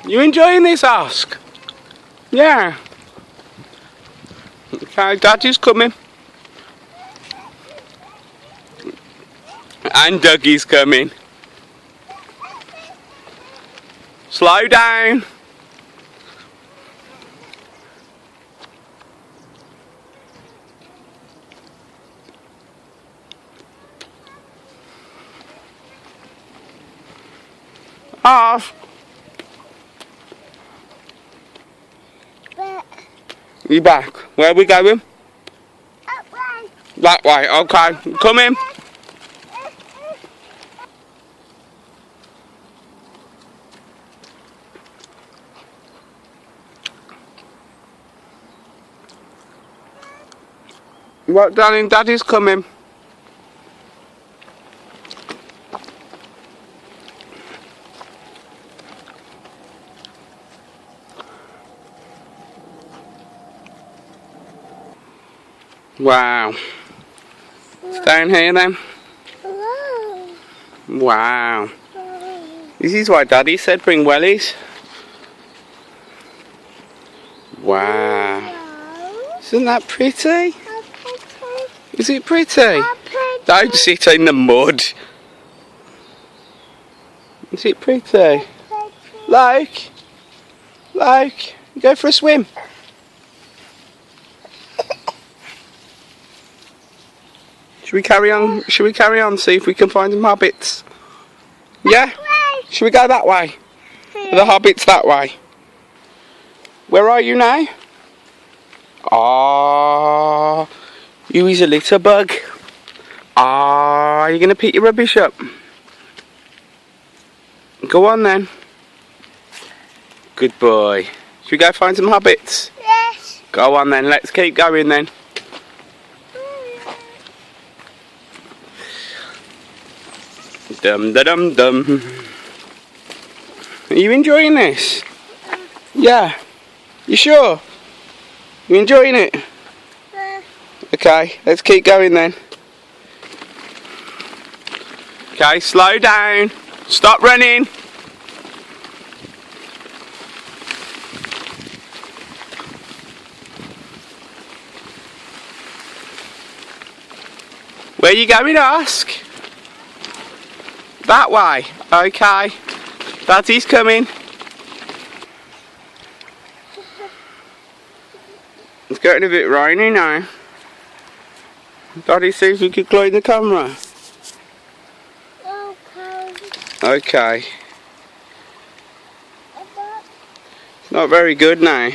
You enjoying this, Ask? Yeah. Okay, Daddy's coming. And Dougie's coming. Slow down. Off. You back? Where are we going? That way. That way, okay. Come in. What, darling? Daddy's coming. Wow. It's down here then. Wow. This is why Daddy said bring wellies. Wow. Isn't that pretty? Is it pretty? Don't sit in the mud. Is it pretty? Like? Go for a swim. Should we carry on? See if we can find some hobbits? Yeah? Should we go that way? The hobbits that way. Where are you now? Ah, you is a litter bug. Ah, are you going to pick your rubbish up? Go on then. Good boy. Should we go find some hobbits? Yes. Go on then, let's keep going then. Dum da dum dum. Are you enjoying this? Yeah. You sure? You enjoying it? Okay, let's keep going then. Okay, slow down. Stop running. Where you going, Ask? That way. Okay. Daddy's coming. It's getting a bit rainy now. Daddy says we could close the camera. Okay. It's not very good now.